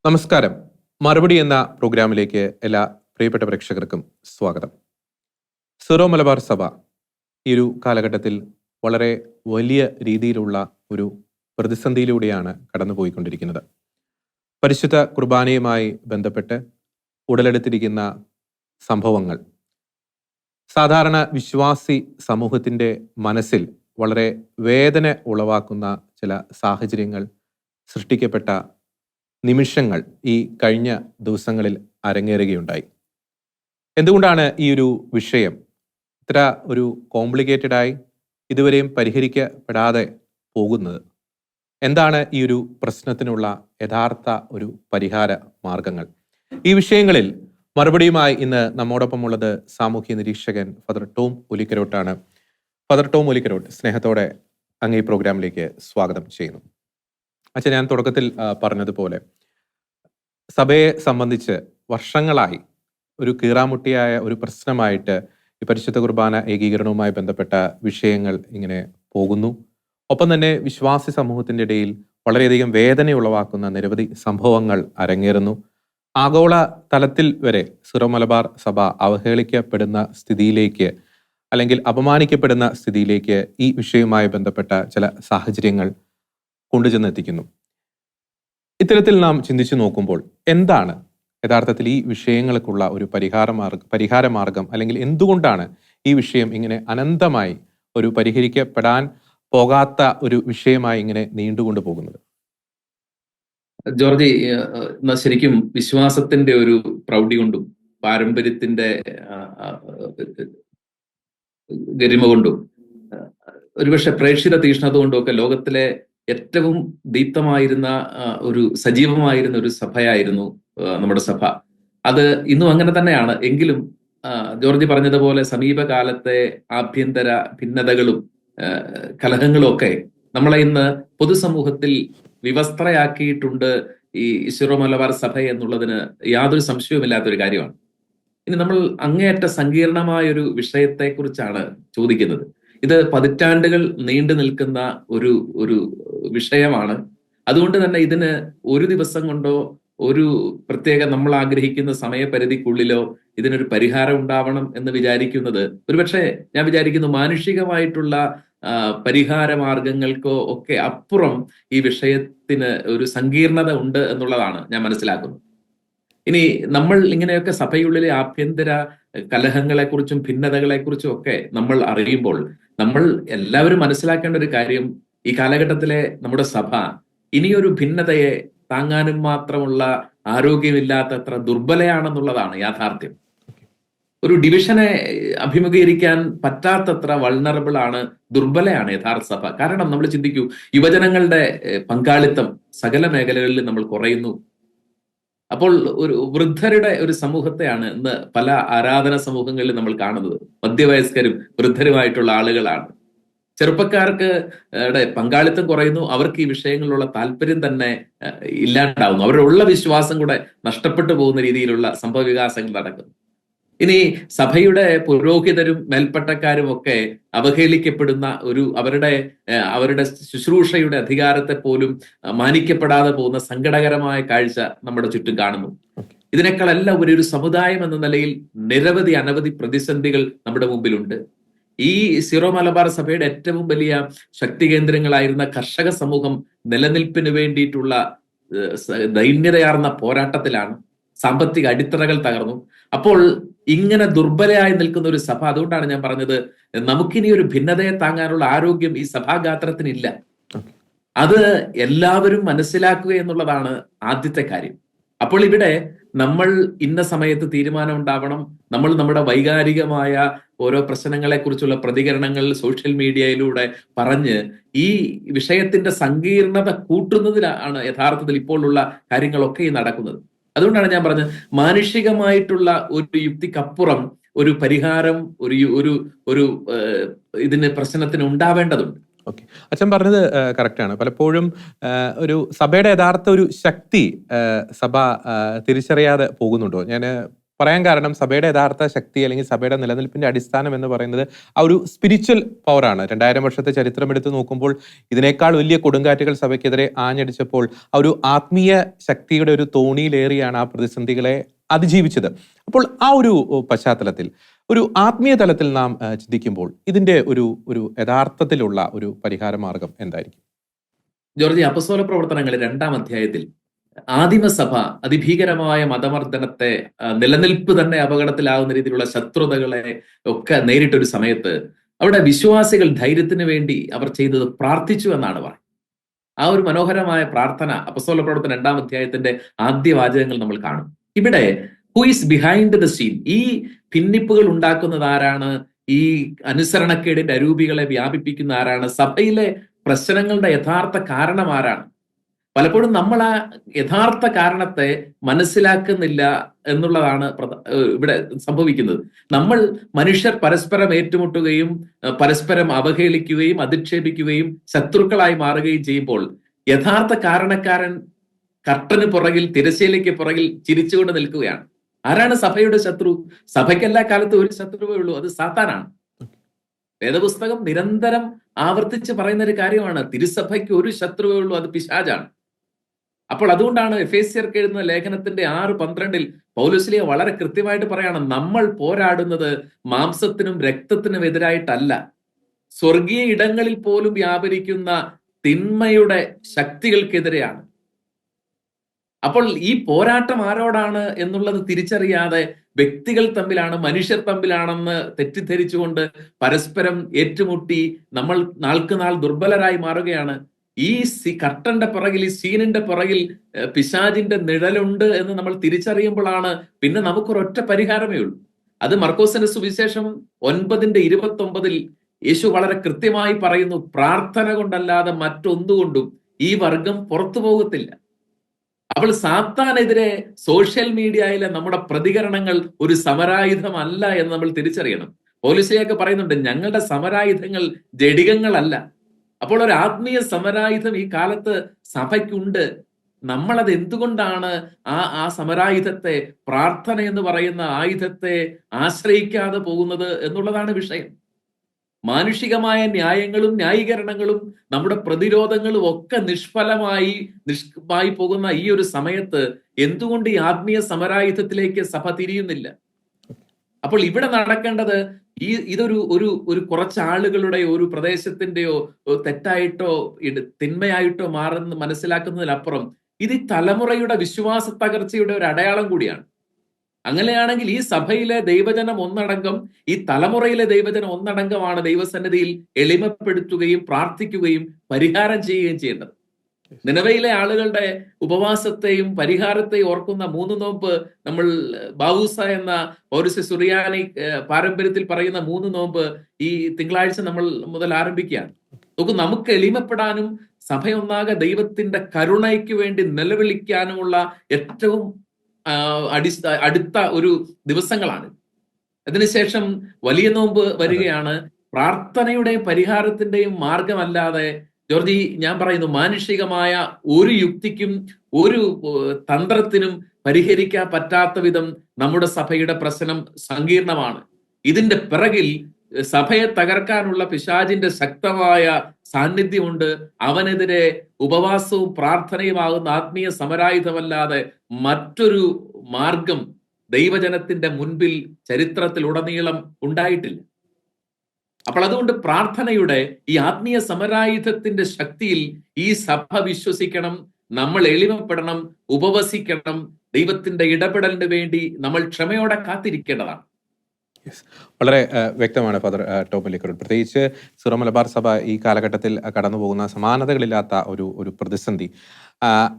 നമസ്കാരം. മറുപടി എന്ന പ്രോഗ്രാമിലേക്ക് എല്ലാ പ്രിയപ്പെട്ട പ്രേക്ഷകർക്കും സ്വാഗതം. സിറോ മലബാർ സഭ ഈ ഒരു കാലഘട്ടത്തിൽ വളരെ വലിയ രീതിയിലുള്ള ഒരു പ്രതിസന്ധിയിലൂടെയാണ് കടന്നുപോയിക്കൊണ്ടിരിക്കുന്നത്. പരിശുദ്ധ കുർബാനയുമായി ബന്ധപ്പെട്ട് ഉടലെടുത്തിരിക്കുന്ന സംഭവങ്ങൾ സാധാരണ വിശ്വാസി സമൂഹത്തിൻ്റെ മനസ്സിൽ വളരെ വേദന ഉളവാക്കുന്ന ചില സാഹചര്യങ്ങൾ സൃഷ്ടിക്കപ്പെട്ട നിമിഷങ്ങൾ ഈ കഴിഞ്ഞ ദിവസങ്ങളിൽ അരങ്ങേറുകയുണ്ടായി. എന്തുകൊണ്ടാണ് ഈ ഒരു വിഷയം ഇത്ര ഒരു കോംപ്ലിക്കേറ്റഡായി ഇതുവരെയും പരിഹരിക്കപ്പെടാതെ പോകുന്നത്? എന്താണ് ഈ ഒരു പ്രശ്നത്തിനുള്ള യഥാർത്ഥ ഒരു പരിഹാര മാർഗങ്ങൾ? ഈ വിഷയങ്ങളിൽ മറുപടിയുമായി ഇന്ന് നമ്മോടൊപ്പമുള്ളത് സാമൂഹ്യ നിരീക്ഷകൻ ഫാദർ ടോം ഒലിക്കരോട്ടാണ്. ഫാദർ ടോം ഒലിക്കരോട്ട്, സ്നേഹത്തോടെ അങ്ങ് ഈ പ്രോഗ്രാമിലേക്ക് സ്വാഗതം ചെയ്യുന്നു. അച്ഛൻ, ഞാൻ തുടക്കത്തിൽ പറഞ്ഞതുപോലെ സഭയെ സംബന്ധിച്ച് വർഷങ്ങളായി ഒരു കീറാമുട്ടിയായ ഒരു പ്രശ്നമായിട്ട് ഈ പരിശുദ്ധ കുർബാന ഏകീകരണവുമായി ബന്ധപ്പെട്ട വിഷയങ്ങൾ ഇങ്ങനെ പോകുന്നു. ഒപ്പം തന്നെ വിശ്വാസി സമൂഹത്തിൻ്റെ ഇടയിൽ വളരെയധികം വേദന ഉളവാക്കുന്ന നിരവധി സംഭവങ്ങൾ അരങ്ങേറുന്നു. ആഗോള തലത്തിൽ വരെ സിറോ മലബാർ സഭ അവഹേളിക്കപ്പെടുന്ന സ്ഥിതിയിലേക്ക്, അല്ലെങ്കിൽ അപമാനിക്കപ്പെടുന്ന സ്ഥിതിയിലേക്ക് ഈ വിഷയവുമായി ബന്ധപ്പെട്ട ചില സാഹചര്യങ്ങൾ കൊണ്ടുചെന്നെത്തിക്കുന്നു. ഇത്തരത്തിൽ നാം ചിന്തിച്ചു നോക്കുമ്പോൾ എന്താണ് യഥാർത്ഥത്തിൽ ഈ വിഷയങ്ങൾക്കുള്ള ഒരു പരിഹാര മാർഗം, അല്ലെങ്കിൽ എന്തുകൊണ്ടാണ് ഈ വിഷയം ഇങ്ങനെ അനന്തമായി ഒരു പരിഹരിക്കപ്പെടാൻ പോകാത്ത ഒരു വിഷയമായി ഇങ്ങനെ നീണ്ടുകൊണ്ടു പോകുന്നത്? ജോർജി, ശരിക്കും വിശ്വാസത്തിന്റെ ഒരു പ്രൗഢി കൊണ്ടും പാരമ്പര്യത്തിന്റെ ഗരിമ കൊണ്ടും ഒരുപക്ഷെ പ്രേക്ഷിത തീഷ്ണത കൊണ്ടും ഒക്കെ ലോകത്തിലെ ഏറ്റവും ദീപ്തമായിരുന്ന ഒരു സജീവമായിരുന്ന ഒരു സഭയായിരുന്നു നമ്മുടെ സഭ. അത് ഇന്നും അങ്ങനെ തന്നെയാണ്. എങ്കിലും ജോർജി പറഞ്ഞതുപോലെ സമീപകാലത്തെ ആഭ്യന്തര ഭിന്നതകളും കലഹങ്ങളും ഒക്കെ നമ്മളെ ഇന്ന് പൊതുസമൂഹത്തിൽ വിവസ്ത്രയാക്കിയിട്ടുണ്ട് ഈ സിറോ മലബാർ സഭ എന്നുള്ളതിന് യാതൊരു സംശയവുമില്ലാത്തൊരു കാര്യമാണ്. ഇനി നമ്മൾ അങ്ങേയറ്റ സങ്കീർണമായ ഒരു വിഷയത്തെക്കുറിച്ചാണ് ചോദിക്കുന്നത്. ഇത് പതിറ്റാണ്ടുകൾ നീണ്ടു നിൽക്കുന്ന ഒരു വിഷയമാണ്. അതുകൊണ്ട് തന്നെ ഇതിന് ഒരു ദിവസം കൊണ്ടോ ഒരു പ്രത്യേക നമ്മൾ ആഗ്രഹിക്കുന്ന സമയപരിധിക്കുള്ളിലോ ഇതിനൊരു പരിഹാരം ഉണ്ടാവണം എന്ന് വിചാരിക്കുന്നത് ഒരുപക്ഷെ ഞാൻ വിചാരിക്കുന്നു മാനുഷികമായിട്ടുള്ള പരിഹാര മാർഗങ്ങൾക്കോ ഒക്കെ അപ്പുറം ഈ വിഷയത്തിന് ഒരു സങ്കീർണത ഉണ്ട് എന്നുള്ളതാണ് ഞാൻ മനസ്സിലാക്കുന്നത്. ഇനി നമ്മൾ ഇങ്ങനെയൊക്കെ സഭയുള്ളിലെ ആഭ്യന്തര കലഹങ്ങളെക്കുറിച്ചും ഭിന്നതകളെക്കുറിച്ചും ഒക്കെ നമ്മൾ അറിയുമ്പോൾ നമ്മൾ എല്ലാവരും മനസ്സിലാക്കേണ്ട ഒരു കാര്യം, ഈ കാലഘട്ടത്തിലെ നമ്മുടെ സഭ ഇനിയൊരു ഭിന്നതയെ താങ്ങാനും മാത്രമുള്ള ആരോഗ്യമില്ലാത്തത്ര ദുർബലയാണെന്നുള്ളതാണ് യാഥാർത്ഥ്യം. ഒരു ഡിവിഷനെ അഭിമുഖീകരിക്കാൻ പറ്റാത്തത്ര വൾണറബിൾ ആണ്, ദുർബലയാണ് യഥാർത്ഥ സഭ. കാരണം നമ്മൾ ചിന്തിക്കൂ, യുവജനങ്ങളുടെ പങ്കാളിത്തം സകല മേഖലകളിൽ നമ്മൾ കുറയുന്നു. അപ്പോൾ ഒരു വൃദ്ധരുടെ ഒരു സമൂഹത്തെയാണ് ഇന്ന് പല ആരാധന സമൂഹങ്ങളിൽ നമ്മൾ കാണുന്നത്. മധ്യവയസ്കരും വൃദ്ധരുമായിട്ടുള്ള ആളുകളാണ്. ചെറുപ്പക്കാർക്ക് പങ്കാളിത്തം കുറയുന്നു. അവർക്ക് ഈ വിഷയങ്ങളിലുള്ള താല്പര്യം തന്നെ ഇല്ലാണ്ടാവുന്നു. അവരുള്ള വിശ്വാസം കൂടെ നഷ്ടപ്പെട്ടു പോകുന്ന രീതിയിലുള്ള സംഭവ വികാസങ്ങൾ നടക്കുന്നു. ഇനി സഭയുടെ പുരോഹിതരും മേൽപ്പട്ടക്കാരും ഒക്കെ അവഹേളിക്കപ്പെടുന്ന അവരുടെ ശുശ്രൂഷയുടെ അധികാരത്തെ പോലും മാനിക്കപ്പെടാതെ പോകുന്ന സങ്കടകരമായ കാഴ്ച നമ്മുടെ ചുറ്റും കാണുന്നു. ഇതിനേക്കാളെല്ലാം ഒരു സമുദായം എന്ന നിലയിൽ അനവധി പ്രതിസന്ധികൾ നമ്മുടെ മുമ്പിലുണ്ട്. ഈ സിറോ മലബാർ സഭയുടെ ഏറ്റവും വലിയ ശക്തി കേന്ദ്രങ്ങളായിരുന്ന കർഷക സമൂഹം നിലനിൽപ്പിന് വേണ്ടിയിട്ടുള്ള ദൈന്യതയാർന്ന പോരാട്ടത്തിലാണ്. സാമ്പത്തിക അടിത്തറകൾ തകർന്നു. അപ്പോൾ ഇങ്ങനെ ദുർബലയായി നിൽക്കുന്ന ഒരു സഭ, അതുകൊണ്ടാണ് ഞാൻ പറഞ്ഞത് നമുക്കിനി ഒരു ഭിന്നതയെ താങ്ങാനുള്ള ആരോഗ്യം ഈ സഭാഗാത്രത്തിനില്ല. അത് എല്ലാവരും മനസ്സിലാക്കുക എന്നുള്ളതാണ് ആദ്യത്തെ കാര്യം. അപ്പോൾ ഇവിടെ നമ്മൾ ഇന്ന സമയത്ത് തീരുമാനം ഉണ്ടാവണം. നമ്മൾ നമ്മുടെ വൈകാരികമായ ഓരോ പ്രശ്നങ്ങളെ കുറിച്ചുള്ള പ്രതികരണങ്ങൾ സോഷ്യൽ മീഡിയയിലൂടെ പറഞ്ഞ് ഈ വിഷയത്തിന്റെ സങ്കീർണത കൂട്ടുന്നതിലാണ് യഥാർത്ഥത്തിൽ ഇപ്പോഴുള്ള കാര്യങ്ങളൊക്കെ നടക്കുന്നത്. അതുകൊണ്ടാണ് ഞാൻ പറഞ്ഞത് മാനുഷികമായിട്ടുള്ള ഒരു യുക്തിക്കപ്പുറം ഒരു പരിഹാരം ഒരു ഇതിന് പ്രശ്നത്തിന് ഉണ്ടാവേണ്ടതുണ്ട്. ഓക്കെ, അച്ഛൻ പറഞ്ഞത് കറക്റ്റാണ്. പലപ്പോഴും ഒരു സഭയുടെ യഥാർത്ഥ ഒരു ശക്തി സഭ തിരിച്ചറിയാതെ പോകുന്നുണ്ടോ? ഞാൻ പറയാൻ കാരണം സഭയുടെ യഥാർത്ഥ ശക്തി അല്ലെങ്കിൽ സഭയുടെ നിലനിൽപ്പിന്റെ അടിസ്ഥാനം എന്ന് പറയുന്നത് ആ ഒരു സ്പിരിച്വൽ പവറാണ്. 2000 വർഷത്തെ ചരിത്രം എടുത്ത് നോക്കുമ്പോൾ ഇതിനേക്കാൾ വലിയ കൊടുങ്കാറ്റുകൾ സഭയ്ക്കെതിരെ ആഞ്ഞടിച്ചപ്പോൾ ആ ഒരു ആത്മീയ ശക്തിയുടെ ഒരു തോണിയിലേറിയാണ് ആ പ്രതിസന്ധികളെ അതിജീവിച്ചത്. അപ്പോൾ ആ ഒരു പശ്ചാത്തലത്തിൽ ഒരു ആത്മീയ തലത്തിൽ നാം ചിന്തിക്കുമ്പോൾ ഇതിന്റെ ഒരു യഥാർത്ഥത്തിലുള്ള ഒരു പരിഹാര മാർഗം എന്തായിരിക്കും? ജോർജ്, അപ്പസ്തോല പ്രവർത്തനങ്ങൾ 2-ാം അധ്യായത്തിൽ ആദിമസഭ അതിഭീകരമായ മതമർദ്ദനത്തെ, നിലനിൽപ്പ് തന്നെ അപകടത്തിലാവുന്ന രീതിയിലുള്ള ശത്രുതകളെ ഒക്കെ നേരിട്ടൊരു സമയത്ത് അവിടെ വിശ്വാസികൾ ധൈര്യത്തിന് വേണ്ടി അവർ ചെയ്തത് പ്രാർത്ഥിച്ചു എന്നാണ് പറയുന്നത്. ആ ഒരു മനോഹരമായ പ്രാർത്ഥന അപ്പസ്തോല പ്രവർത്തനം 2-ാം അധ്യായത്തിന്റെ ആദ്യ വാചകങ്ങൾ നമ്മൾ കാണും. ഇവിടെ who is behind the scene, ഈ ഭിന്നിപ്പുകൾ ഉണ്ടാക്കുന്നത് ആരാണ്, ഈ അനുസരണക്കേടിന്റെ അരൂപികളെ വ്യാപിപ്പിക്കുന്ന ആരാണ്, സഭയിലെ പ്രശ്നങ്ങളുടെ യഥാർത്ഥ കാരണം ആരാണ്? പലപ്പോഴും നമ്മൾ ആ യഥാർത്ഥ കാരണത്തെ മനസ്സിലാക്കുന്നില്ല എന്നുള്ളതാണ് ഇവിടെ സംഭവിക്കുന്നത്. നമ്മൾ മനുഷ്യർ പരസ്പരം ഏറ്റുമുട്ടുകയും പരസ്പരം അവഹേളിക്കുകയും അധിക്ഷേപിക്കുകയും ശത്രുക്കളായി മാറുകയും ചെയ്യുമ്പോൾ യഥാർത്ഥ കാരണക്കാരൻ കർട്ടന് പുറകിൽ, തിരശ്ശീലയ്ക്ക് പുറകിൽ ചിരിച്ചുകൊണ്ട് നിൽക്കുകയാണ്. ആരാണ് സഭയുടെ ശത്രു? സഭയ്ക്ക് എല്ലാ കാലത്തും ഒരു ശത്രുവേ ഉള്ളൂ, അത് സാത്താനാണ്. വേദപുസ്തകം നിരന്തരം ആവർത്തിച്ച് പറയുന്ന ഒരു കാര്യമാണ്, തിരുസഭയ്ക്ക് ഒരു ശത്രുവേ ഉള്ളൂ, അത് പിശാചാണ്. അപ്പോൾ അതുകൊണ്ടാണ് എഫേസ്യർക്ക് എഴുതുന്ന ലേഖനത്തിന്റെ 6:12 പൗലോസ്ലീഹ വളരെ കൃത്യമായിട്ട് പറയാണ്, നമ്മൾ പോരാടുന്നത് മാംസത്തിനും രക്തത്തിനും എതിരായിട്ടല്ല, സ്വർഗീയ ഇടങ്ങളിൽ പോലും വ്യാപരിക്കുന്ന തിന്മയുടെ ശക്തികൾക്കെതിരെയാണ്. അപ്പോൾ ഈ പോരാട്ടം ആരോടാണ് എന്നുള്ളത് തിരിച്ചറിയാതെ വ്യക്തികൾ തമ്മിലാണ്, മനുഷ്യർ തമ്മിലാണെന്ന് തെറ്റിദ്ധരിച്ചുകൊണ്ട് പരസ്പരം ഏറ്റുമുട്ടി നമ്മൾ നാൾക്ക് നാൾ ദുർബലരായി മാറുകയാണ്. ഈ കർട്ടന്റെ പുറകിൽ, ഈ സീനിന്റെ പുറകിൽ പിശാചിന്റെ നിഴലുണ്ട് എന്ന് നമ്മൾ തിരിച്ചറിയുമ്പോഴാണ് പിന്നെ നമുക്കൊരൊറ്റ പരിഹാരമേ ഉള്ളൂ. അത് മർക്കോസിന്റെ സുവിശേഷം 9:29 യേശു വളരെ കൃത്യമായി പറയുന്നു, പ്രാർത്ഥന കൊണ്ടല്ലാതെ മറ്റൊന്നുകൊണ്ടും ഈ വർഗം പുറത്തു പോകത്തില്ല. അപ്പോൾ സാത്താനെതിരെ സോഷ്യൽ മീഡിയയിലെ നമ്മുടെ പ്രതികരണങ്ങൾ ഒരു സമരായുധമല്ല എന്ന് നമ്മൾ തിരിച്ചറിയണം. പൗലോസ്ലീഹയൊക്കെ പറയുന്നുണ്ട്, ഞങ്ങളുടെ സമരായുധങ്ങൾ ജഡികങ്ങളല്ല. അപ്പോൾ ഒരു ആത്മീയ സമരായുധം ഈ കാലത്ത് സഭയ്ക്കുണ്ട്. നമ്മളത് എന്തുകൊണ്ടാണ് ആ സമരായുധത്തെ, പ്രാർത്ഥന എന്ന് പറയുന്ന ആയുധത്തെ ആശ്രയിക്കാതെ പോകുന്നത് എന്നുള്ളതാണ് വിഷയം. മാനുഷികമായ ന്യായങ്ങളും ന്യായീകരണങ്ങളും നമ്മുടെ പ്രതിരോധങ്ങളും ഒക്കെ നിഷ്ഫലമായി പോകുന്ന ഈ ഒരു സമയത്ത് എന്തുകൊണ്ട് ഈ ആത്മീയ സമരായുധത്തിലേക്ക് സഭ തിരിയുന്നില്ല? അപ്പോൾ ഇവിടെ നടക്കേണ്ടത് ഇതൊരു കുറച്ച് ആളുകളുടെ ഒരു പ്രദേശത്തിന്റെയോ തെറ്റായിട്ടോ തിന്മയായിട്ടോ മാറുന്ന മനസ്സിലാക്കുന്നതിനപ്പുറം ഇത് ഈ തലമുറയുടെ വിശ്വാസ തകർച്ചയുടെ ഒരു അടയാളം കൂടിയാണ്. അങ്ങനെയാണെങ്കിൽ ഈ സഭയിലെ ദൈവജനം ഒന്നടങ്കം, ഈ തലമുറയിലെ ദൈവജനം ഒന്നടങ്കമാണ് ദൈവസന്നിധിയിൽ എളിമപ്പെടുത്തുകയും പ്രാർത്ഥിക്കുകയും പരിഹാരം ചെയ്യുകയും ചെയ്യേണ്ടത്. നിനവയിലെ ആളുകളുടെ ഉപവാസത്തെയും പരിഹാരത്തെയും ഓർക്കുന്ന 3 നോമ്പ് നമ്മൾ ബാവൂസ എന്ന പൗരസ്യ സുറിയാനി പാരമ്പര്യത്തിൽ പറയുന്ന 3 നോമ്പ് ഈ തിങ്കളാഴ്ച നമ്മൾ മുതൽ ആരംഭിക്കുകയാണ്. നമുക്ക് എളിമപ്പെടാനും സഭയൊന്നാകെ ദൈവത്തിന്റെ കരുണയ്ക്ക് വേണ്ടി നിലവിളിക്കാനുമുള്ള ഏറ്റവും അടുത്ത ഒരു ദിവസങ്ങളാണ്. അതിനുശേഷം വലിയ നോമ്പ് വരികയാണ്. പ്രാർത്ഥനയുടെയും പരിഹാരത്തിന്റെയും മാർഗമല്ലാതെ ജോർജി, ഞാൻ പറയുന്നു, മാനുഷികമായ ഒരു യുക്തിക്കും ഒരു തന്ത്രത്തിനും പരിഹരിക്കാൻ പറ്റാത്ത വിധം നമ്മുടെ സഭയുടെ പ്രശ്നം സങ്കീർണമാണ്. ഇതിന്റെ പിറകിൽ സഭയെ തകർക്കാനുള്ള പിശാചിന്റെ ശക്തമായ സാന്നിധ്യമുണ്ട്. അവനെതിരെ ഉപവാസവും പ്രാർത്ഥനയുമാകുന്ന ആത്മീയ സമരായുധമല്ലാതെ മറ്റൊരു മാർഗം ദൈവജനത്തിന്റെ മുൻപിൽ ചരിത്രത്തിൽ ഉടനീളം ഉണ്ടായിട്ടില്ല. അപ്പോൾ അതുകൊണ്ട് പ്രാർത്ഥനയുടെ ഈ ആത്മീയ സമരായുധത്തിന്റെ ശക്തിയിൽ ഈ സഭ വിശ്വസിക്കണം. നമ്മൾ എളിമപ്പെടണം, ഉപവസിക്കണം. ദൈവത്തിന്റെ ഇടപെടലിന് വേണ്ടി നമ്മൾ ക്ഷമയോടെ കാത്തിരിക്കേണ്ടതാണ്. വളരെ വ്യക്തമാണ് ഫാദർ ടോം പള്ളിക്കരോട്. പ്രത്യേകിച്ച് സിറോ മലബാർ സഭ ഈ കാലഘട്ടത്തിൽ കടന്നു പോകുന്ന സമാനതകളില്ലാത്ത ഒരു പ്രതിസന്ധി,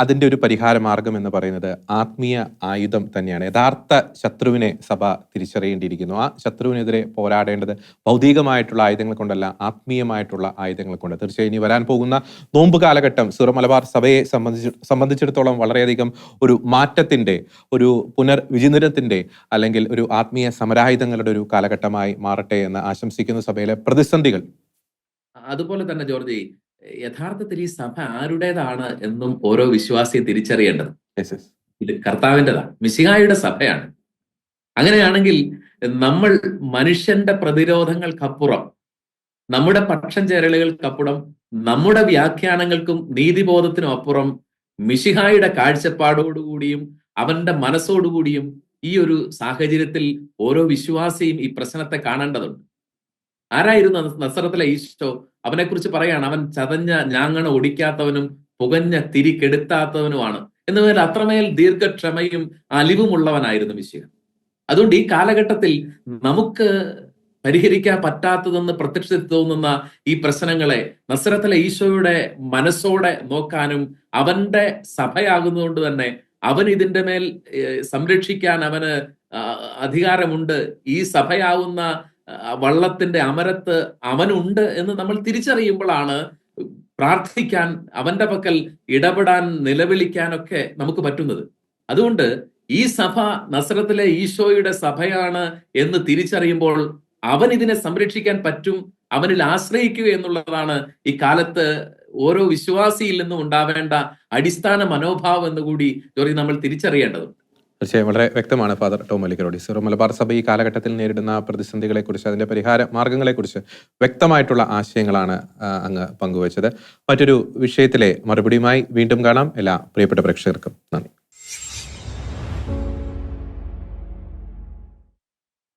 അതിൻ്റെ ഒരു പരിഹാര മാർഗം എന്ന് പറയുന്നത് ആത്മീയ ആയുധം തന്നെയാണ്. യഥാർത്ഥ ശത്രുവിനെ സഭ തിരിച്ചറിയേണ്ടിയിരിക്കുന്നു. ആ ശത്രുവിനെതിരെ പോരാടേണ്ടത് ഭൗതികമായിട്ടുള്ള ആയുധങ്ങൾ കൊണ്ടല്ല, ആത്മീയമായിട്ടുള്ള ആയുധങ്ങൾ കൊണ്ട്. തീർച്ചയായും ഇനി വരാൻ പോകുന്ന നോമ്പ് കാലഘട്ടം സിറോ മലബാർ സഭയെ സംബന്ധിച്ചിടത്തോളം വളരെയധികം ഒരു മാറ്റത്തിന്റെ, ഒരു പുനർവിചിന്തനത്തിന്റെ അല്ലെങ്കിൽ ഒരു ആത്മീയ സമരായുധങ്ങളുടെ ഒരു കാലഘട്ടമായി മാറട്ടെ എന്ന് ആശംസിക്കുന്ന സഭയിലെ പ്രതിസന്ധികൾ. അതുപോലെ തന്നെ ജോർജി, യഥാർത്ഥത്തിൽ ഈ സഭ ആരുടേതാണ് എന്നും ഓരോ വിശ്വാസിയെ തിരിച്ചറിയേണ്ടത്. ഇത് കർത്താവിൻ്റെതാണ്, മിശിഹായുടെ സഭയാണ്. അങ്ങനെയാണെങ്കിൽ നമ്മൾ മനുഷ്യന്റെ പ്രതിരോധങ്ങൾക്കപ്പുറം, നമ്മുടെ പക്ഷം ചേരലുകൾക്കപ്പുറം, നമ്മുടെ വ്യാഖ്യാനങ്ങൾക്കും നീതിബോധത്തിനും അപ്പുറം മിശിഹായുടെ കാഴ്ചപ്പാടോടുകൂടിയും അവന്റെ മനസ്സോടുകൂടിയും ഈ ഒരു സാഹചര്യത്തിൽ ഓരോ വിശ്വാസിയും ഈ പ്രശ്നത്തെ കാണേണ്ടതുണ്ട്. ആരായിരുന്നു നസറത്തിലെ ഈശോ? അവനെക്കുറിച്ച് പറയാണ്, അവൻ ചതഞ്ഞ ഞാങ്ങണ ഒടിക്കാത്തവനും പുകഞ്ഞ തിരി കെടുത്താത്തവനുമാണ് എന്ന് പറഞ്ഞാൽ അത്രമേൽ ദീർഘക്ഷമയും അലിവുമുള്ളവനായിരുന്നു മിശിഹ. അതുകൊണ്ട് ഈ കാലഘട്ടത്തിൽ നമുക്ക് പരിഹരിക്കാൻ പറ്റാത്തതെന്ന് പ്രത്യക്ഷത്തിൽ തോന്നുന്ന ഈ പ്രശ്നങ്ങളെ നസ്രത്തിലെ ഈശോയുടെ മനസ്സോടെ നോക്കാനും അവന്റെ സഭയാകുന്നതുകൊണ്ട് തന്നെ അവൻ ഇതിന്റെ മേൽ സംരക്ഷിക്കാൻ അവന് അധികാരമുണ്ട്. ഈ സഭയാവുന്ന വള്ളത്തിന്റെ അമരത്ത് അവനുണ്ട് എന്ന് നമ്മൾ തിരിച്ചറിയുമ്പോഴാണ് പ്രാർത്ഥിക്കാൻ, അവന്റെ പക്കൽ ഇടപെടാൻ, നിലവിളിക്കാനൊക്കെ നമുക്ക് പറ്റുന്നത്. അതുകൊണ്ട് ഈ സഭ നസ്രത്തിലെ ഈശോയുടെ സഭയാണ് എന്ന് തിരിച്ചറിയുമ്പോൾ അവൻ ഇതിനെ സംരക്ഷിക്കാൻ പറ്റും, അവനിൽ ആശ്രയിക്കുക എന്നുള്ളതാണ് ഈ കാലത്ത് ഓരോ വിശ്വാസിയിൽ നിന്നും ഉണ്ടാവേണ്ട അടിസ്ഥാന മനോഭാവം എന്നുകൂടി ജോറി നമ്മൾ തിരിച്ചറിയേണ്ടതുണ്ട്. തീർച്ചയായും വളരെ വ്യക്തമാണ് ഫാദർ ടോം അലിക്കരോടി. സിറോ മലബാർ സഭ ഈ കാലഘട്ടത്തിൽ നേരിടുന്ന പ്രതിസന്ധികളെക്കുറിച്ച്, അതിന്റെ പരിഹാര മാർഗങ്ങളെക്കുറിച്ച് വ്യക്തമായിട്ടുള്ള ആശയങ്ങളാണ് അങ്ങ് പങ്കുവച്ചത്. മറ്റൊരു വിഷയത്തിലെ മറുപടിയുമായി വീണ്ടും കാണാം. എല്ലാ പ്രിയപ്പെട്ട പ്രേക്ഷകർക്കും നന്ദി.